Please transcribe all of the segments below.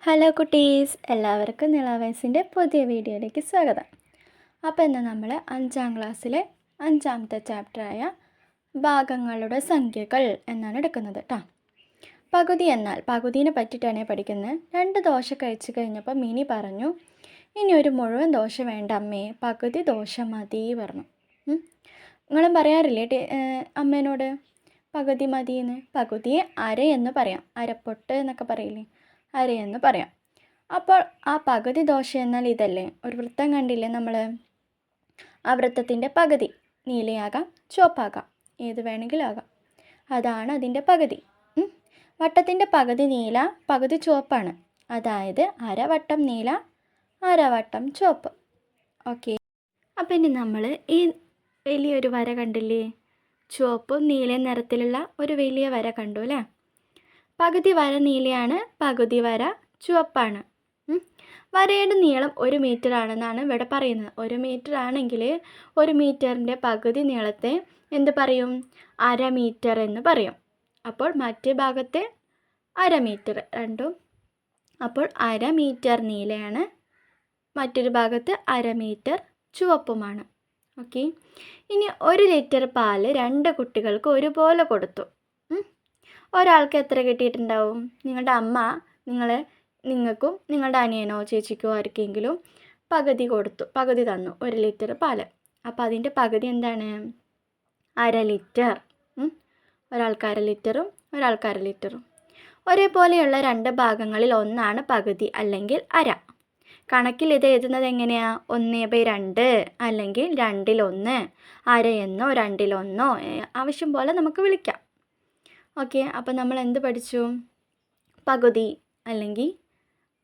Hello കുട്ടീസ്, എല്ലാവർക്കും നിളാവേസിൻ്റെ പുതിയ വീഡിയോയിലേക്ക് സ്വാഗതം. അപ്പോൾ ഇന്ന് നമ്മൾ 5ാം ക്ലാസ്സിലെ 5ാമത്തെ ചാപ്റ്ററായ ഭാഗങ്ങളുടെ സംഖ്യകൾ എന്നാണ് എടുക്കുന്നത് കേട്ടോ. പകുതി എന്നാൽ പകുതിനെ പറ്റിയിട്ടാണ് പഠിക്കുന്നത്. 2 ദോശ കഴിച്ച് കഴിഞ്ഞപ്പോൾ മിനി പറഞ്ഞു, ഇനി ഒരു മുഴുവൻ ദോശ വേണ്ട അമ്മേ, പകുതി ദോശ മതി പറഞ്ഞു. നിങ്ങളും പറയാറില്ലേ അമ്മേനോട് പകുതി മതിയെന്ന്? പകുതിയെ അര എന്ന് പറയാം, അരപ്പൊട്ട് എന്നൊക്കെ പറയില്ലേ, അരയെന്ന് പറയാം. അപ്പോൾ ആ പകുതി ദോശ എന്നാൽ ഇതല്ലേ? ഒരു വൃത്തം കണ്ടില്ലേ നമ്മൾ? ആ വൃത്തത്തിൻ്റെ പകുതി നീലയാകാം, ചുവപ്പാകാം, ഏത് വേണമെങ്കിലും ആകാം. അതാണ് അതിൻ്റെ പകുതി. വട്ടത്തിൻ്റെ പകുതി നീല, പകുതി ചുവപ്പാണ്. അതായത് അരവട്ടം നീല, അരവട്ടം ചുവപ്പ്. ഓക്കെ, അപ്പം ഇനി നമ്മൾ ഈ വലിയൊരു വര കണ്ടില്ലേ? ചുവപ്പും നീലയും നിറത്തിലുള്ള ഒരു വലിയ വര കണ്ടു അല്ലേ? പകുതി വര നീലയാണ്, പകുതി വര ചുവപ്പാണ്. വരയുടെ നീളം 1 മീറ്റർ ആണെന്നാണ് ഇവിടെ പറയുന്നത്. 1 മീറ്റർ ആണെങ്കിൽ 1 മീറ്ററിൻ്റെ പകുതി നീളത്തെ എന്ത് പറയും? അര മീറ്റർ എന്ന് പറയും. അപ്പോൾ മറ്റേ ഭാഗത്തെ അര മീറ്റർ രണ്ടും. അപ്പോൾ അര മീറ്റർ നീലയാണ്, മറ്റൊരു ഭാഗത്ത് അര മീറ്റർ ചുവപ്പുമാണ്. ഓക്കെ, ഇനി 1 ലിറ്റർ പാല് 2 കുട്ടികൾക്ക് ഒരുപോലെ കൊടുത്തു. ഒരാൾക്ക് എത്ര കിട്ടിയിട്ടുണ്ടാവും? നിങ്ങളുടെ അമ്മ നിങ്ങൾക്കും നിങ്ങളുടെ അനിയനോ ചേച്ചിക്കോ ആർക്കെങ്കിലും പകുതി തന്നു 1 ലിറ്റർ പാല്. അപ്പോൾ അതിൻ്റെ പകുതി എന്താണ്? അര ലിറ്റർ. ഒരാൾക്ക് അര ലിറ്ററും ഒരാൾക്ക് അര ലിറ്ററും. ഒരേപോലെയുള്ള 2 ഭാഗങ്ങളിൽ ഒന്നാണ് പകുതി അല്ലെങ്കിൽ അര. കണക്കിൽ ഇത് എഴുതുന്നത് എങ്ങനെയാണ്? 1/2 അല്ലെങ്കിൽ 2/1, അരയെന്നോ 2/1 ആവശ്യം പോലെ നമുക്ക് വിളിക്കാം. ഓക്കെ, അപ്പോൾ നമ്മൾ എന്ത് പഠിച്ചു? പകുതി അല്ലെങ്കിൽ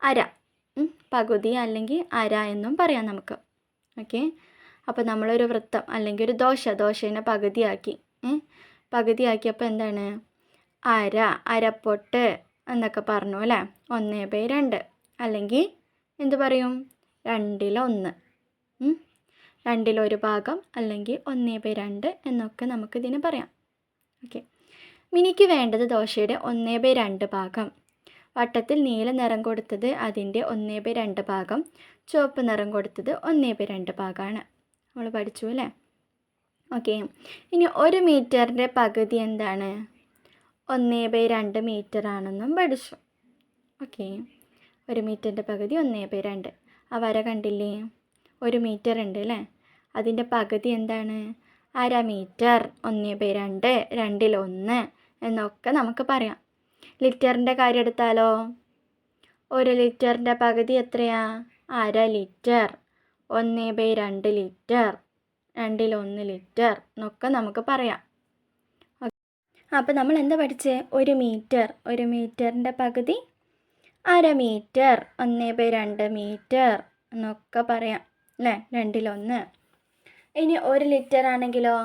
അര. പകുതി അല്ലെങ്കിൽ അര എന്നും പറയാം നമുക്ക്. ഓക്കെ, അപ്പോൾ നമ്മളൊരു വൃത്തം അല്ലെങ്കിൽ ഒരു ദോശേനെ പകുതിയാക്കിയപ്പോൾ എന്താണ്? അരപ്പൊട്ട് എന്നൊക്കെ പറഞ്ഞു അല്ലേ? 1/2 അല്ലെങ്കിൽ എന്ത് പറയും? 2/1, 2/1 ഭാഗം അല്ലെങ്കിൽ 1/2 എന്നൊക്കെ നമുക്കിതിനെ പറയാം. ഓക്കെ, മിനിക്ക് വേണ്ടത് ദോശയുടെ 1/2 ഭാഗം. വട്ടത്തിൽ നീല നിറം കൊടുത്തത് അതിൻ്റെ 1/2 ഭാഗം, ചുവപ്പ് നിറം കൊടുത്തത് 1/2 ഭാഗമാണ്. നമ്മൾ പഠിച്ചു അല്ലേ? ഓക്കെ, ഇനി 1 മീറ്ററിൻ്റെ പകുതി എന്താണ്? 1/2 മീറ്റർ ആണെന്നും പഠിച്ചു. ഓക്കെ, 1 മീറ്ററിൻ്റെ പകുതി 1/2. ആ വര കണ്ടില്ലേ? 1 മീറ്റർ ഉണ്ട് അല്ലേ? അതിൻ്റെ പകുതി എന്താണ്? അര മീറ്റർ. 1/2, 2/1 എന്നൊക്കെ നമുക്ക് പറയാം. ലിറ്ററിൻ്റെ കാര്യം എടുത്താലോ? 1 ലിറ്ററിൻ്റെ പകുതി എത്രയാ? അര ലിറ്റർ. 1/2 ലിറ്റർ, 2/1 ലിറ്റർ എന്നൊക്കെ നമുക്ക് പറയാം. അപ്പോൾ നമ്മൾ എന്താ പഠിച്ചത്? 1 മീറ്ററിൻ്റെ പകുതി അര മീറ്റർ, 1/2 മീറ്റർ എന്നൊക്കെ പറയാം അല്ലേ? 2/1. ഇനി 1 ലിറ്റർ ആണെങ്കിലോ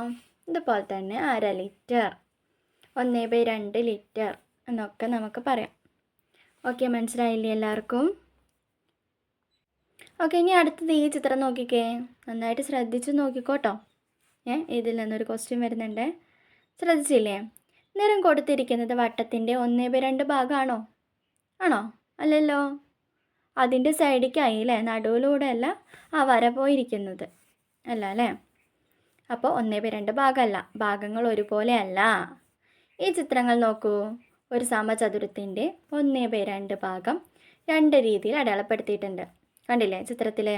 ഇതുപോലെ തന്നെ അര ലിറ്റർ, 1/2 ലിറ്റർ എന്നൊക്കെ നമുക്ക് പറയാം. ഓക്കെ, മനസ്സിലായില്ലേ എല്ലാവർക്കും? ഓക്കെ, ഇനി അടുത്തത് ഈ ചിത്രം നോക്കിക്കേ, നന്നായിട്ട് ശ്രദ്ധിച്ച് നോക്കിക്കോട്ടോ. ഇതിൽ നിന്നൊരു ക്വസ്റ്റ്യൻ വരുന്നുണ്ട്, ശ്രദ്ധിച്ചില്ലേ? നിറം കൊടുത്തിരിക്കുന്നത് വട്ടത്തിൻ്റെ 1/2 ഭാഗമാണോ? ആണോ? അല്ലല്ലോ. അതിൻ്റെ സൈഡിലേക്കായി അല്ലേ? നടുവിലൂടെ അല്ല ആ വര പോയിരിക്കുന്നത്, അല്ല അല്ലേ? അപ്പോൾ 1/2 ഭാഗമല്ല, ഭാഗങ്ങൾ ഒരുപോലെ അല്ല. ഈ ചിത്രങ്ങൾ നോക്കൂ. ഒരു സമചതുരത്തിൻ്റെ 1/2 ഭാഗം 2 രീതിയിൽ അടയാളപ്പെടുത്തിയിട്ടുണ്ട്, കണ്ടില്ലേ ചിത്രത്തിൽ?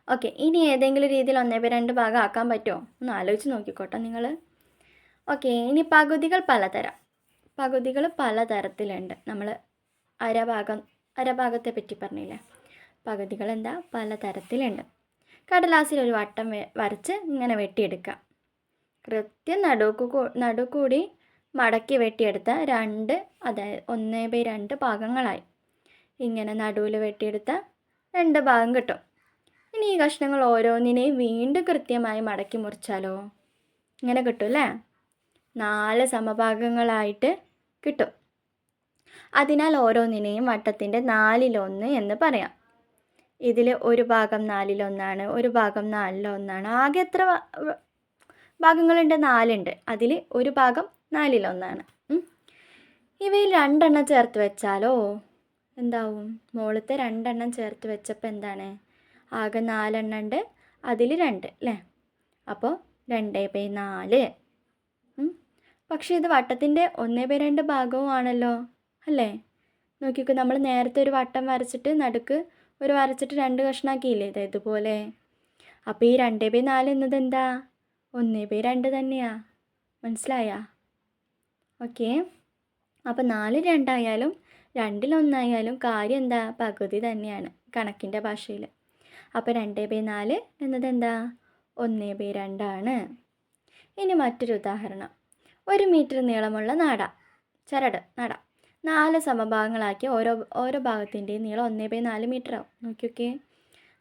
ഓക്കെ, ഇനി ഏതെങ്കിലും രീതിയിൽ 1/2 ഭാഗം ആക്കാൻ പറ്റുമോ? ഒന്ന് ആലോചിച്ച് നോക്കിക്കോട്ടെ നിങ്ങൾ. ഓക്കെ, ഇനി പകുതികൾ പലതരത്തിലുണ്ട്. നമ്മൾ അരഭാഗത്തെ പറ്റി പറഞ്ഞില്ലേ? പകുതികൾ പലതരത്തിലുണ്ട്. കടലാസിൽ ഒരു വട്ടം വരച്ച് ഇങ്ങനെ വെട്ടിയെടുക്കുക. കൃത്യം നടുക്കൂടി മടക്കി വെട്ടിയെടുത്ത 2, അതായത് 1/2 ഭാഗങ്ങളായി. ഇങ്ങനെ നടുവിൽ വെട്ടിയെടുത്ത 2 ഭാഗം കിട്ടും. ഇനി ഈ കഷ്ണങ്ങൾ ഓരോന്നിനെയും വീണ്ടും കൃത്യമായി മടക്കി മുറിച്ചാലോ ഇങ്ങനെ കിട്ടും അല്ലേ? 4 സമഭാഗങ്ങളായിട്ട് കിട്ടും. അതിനാൽ ഓരോന്നിനെയും വട്ടത്തിൻ്റെ 4/1 എന്ന് പറയാം. ഇതിൽ ഒരു ഭാഗം 4/1, ഒരു ഭാഗം 4/1. ആകെ എത്ര ഭാഗങ്ങളുണ്ട്? 4 ഉണ്ട്. അതിൽ ഒരു ഭാഗം 4/1. ഇവയിൽ 2 ചേർത്ത് വെച്ചാലോ എന്താവും? മുകളിലത്തെ 2 ചേർത്ത് വെച്ചപ്പോൾ എന്താണ്? ആകെ 4 ഉണ്ട്, അതിൽ 2 അല്ലേ? അപ്പോൾ 2/4. പക്ഷേ ഇത് വട്ടത്തിൻ്റെ 1/2 ഭാഗവും ആണല്ലോ അല്ലേ? നോക്കിക്കോ, നമ്മൾ നേരത്തെ ഒരു വട്ടം വരച്ചിട്ട് നടുക്ക് ഒരു വരച്ചിട്ട് 2 കഷ്ണാക്കിയില്ലേ ഇതുപോലെ. അപ്പോൾ ഈ 2/4 എന്നത് എന്താ? 1/2 തന്നെയാ. മനസ്സിലായാ? ഓക്കെ. അപ്പോൾ 4 2 ആയാലും 2 1 ആയാലും കാര്യം എന്താ? പകുതി തന്നെയാണ് കണക്കിൻ്റെ ഭാഷയിൽ. അപ്പോൾ 2/4 എന്നത് എന്താ? 1/2 ആണ്. ഇനി മറ്റൊരു ഉദാഹരണം. 1 മീറ്റർ നീളമുള്ള ചരട് നാട 4 സമഭാഗങ്ങളാക്കി ഓരോ ഭാഗത്തിൻ്റെയും നീളം 1/4 മീറ്റർ ആവും. നോക്കിയൊക്കെ,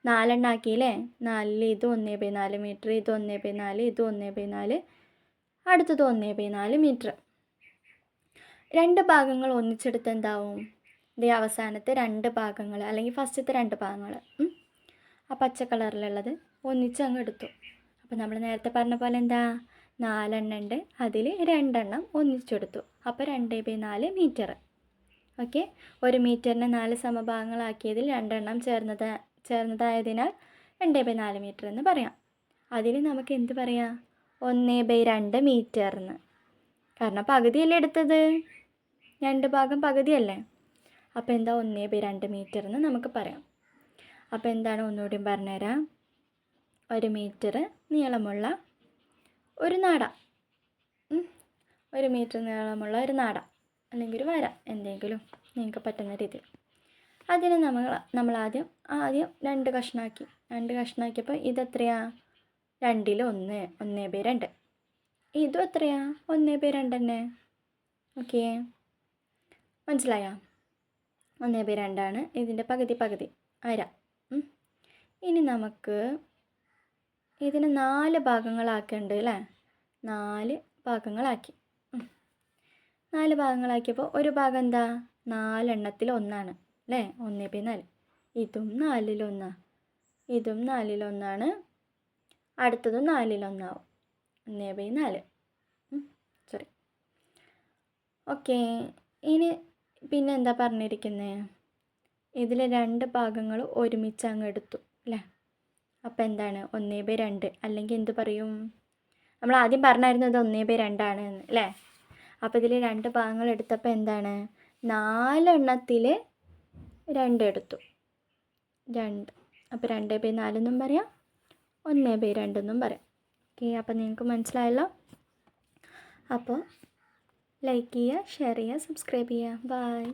4 എണ്ണം ആക്കിയില്ലേ? 4 ഇത് 1/4 മീറ്റർ, ഇത് 1/4, ഇത് 1/4, അടുത്തത് 1/4 മീറ്റർ. 2 ഭാഗങ്ങൾ ഒന്നിച്ചെടുത്ത് എന്താവും? ഇതേ അവസാനത്തെ 2 ഭാഗങ്ങൾ അല്ലെങ്കിൽ ഫസ്റ്റത്തെ 2 ഭാഗങ്ങൾ ആ പച്ച കളറിലുള്ളത് ഒന്നിച്ച് അങ്ങ് എടുത്തു. അപ്പോൾ നമ്മൾ നേരത്തെ പറഞ്ഞ പോലെ എന്താ? 4 എണ്ണം ഉണ്ട്, അതിൽ 2 എണ്ണം ഒന്നിച്ചെടുത്തു. അപ്പോൾ 2/4 മീറ്റർ. ഓക്കെ. 1 മീറ്ററിനെ 4 സമഭാഗങ്ങളാക്കിയതിൽ 2 എണ്ണം ചേർന്നതായതിനാൽ 2/4 മീറ്റർ എന്ന് പറയാം. അതിൽ നമുക്ക് എന്ത് പറയാം? 1/2 മീറ്റർ എന്ന്. കാരണം പകുതിയല്ലേ എടുത്തത്, 2 ഭാഗം പകുതിയല്ലേ. അപ്പോൾ എന്താ? 1/2 മീറ്റർ എന്ന് നമുക്ക് പറയാം. അപ്പോൾ എന്താണ്? ഒന്നുകൂടി പറഞ്ഞുതരാം. 1 മീറ്റർ നീളമുള്ള ഒരു നാട, 1 മീറ്റർ നീളമുള്ള ഒരു നാട അല്ലെങ്കിൽ ഒരു വര, എന്തെങ്കിലും നിങ്ങൾക്ക് പറ്റുന്ന രീതിയിൽ. അതിന് നമ്മൾ ആദ്യം 2 കഷ്ണാക്കി. 2 കഷ്ണാക്കിയപ്പോൾ ഇതെത്രയാ? 2 1, 1/2. ഇതും എത്രയാ? 1/2 തന്നെ. ഓക്കെ, മനസ്സിലായോ? 1/2 ആണ്. ഇതിൻ്റെ പകുതി അര. ഇനി നമുക്ക് ഇതിന് 4 ഭാഗങ്ങളാക്കുന്നുണ്ട് അല്ലേ? 4 ഭാഗങ്ങളാക്കി. 4 ഭാഗങ്ങളാക്കിയപ്പോൾ ഒരു ഭാഗം എന്താ? 4 എണ്ണത്തിൽ 1 ആണ് അല്ലേ? 1/4. ഇതും 4-ൽ 1, ഇതും 4-ൽ 1 ആണ്. അടുത്തതും 4-ൽ 1 ആവും. 1/4. സോറി. ഓക്കെ. ഇനി പിന്നെ എന്താ പറഞ്ഞിരിക്കുന്നത്? ഇതിൽ 2 ഭാഗങ്ങൾ ഒരുമിച്ച് അങ്ങ് എടുത്തു അല്ലേ? അപ്പോൾ എന്താണ്? 1/2 അല്ലെങ്കിൽ എന്ത് പറയും? നമ്മൾ ആദ്യം പറഞ്ഞായിരുന്നു ഇത് 1/2 ആണ് അല്ലേ? അപ്പോൾ ഇതിൽ 2 ഭാഗങ്ങൾ എടുത്തപ്പോൾ എന്താണ്? 4 എണ്ണത്തിൽ 2 എടുത്തു. 2. അപ്പോൾ 2/4 എന്നും പറയാം, 1/2 എന്നും പറയാം. ഓക്കെ. അപ്പോൾ നിങ്ങൾക്ക് മനസ്സിലായല്ലോ. അപ്പോൾ ലൈക്ക് ചെയ്യുക, ഷെയർ ചെയ്യുക, സബ്സ്ക്രൈബ് ചെയ്യുക. ബൈ.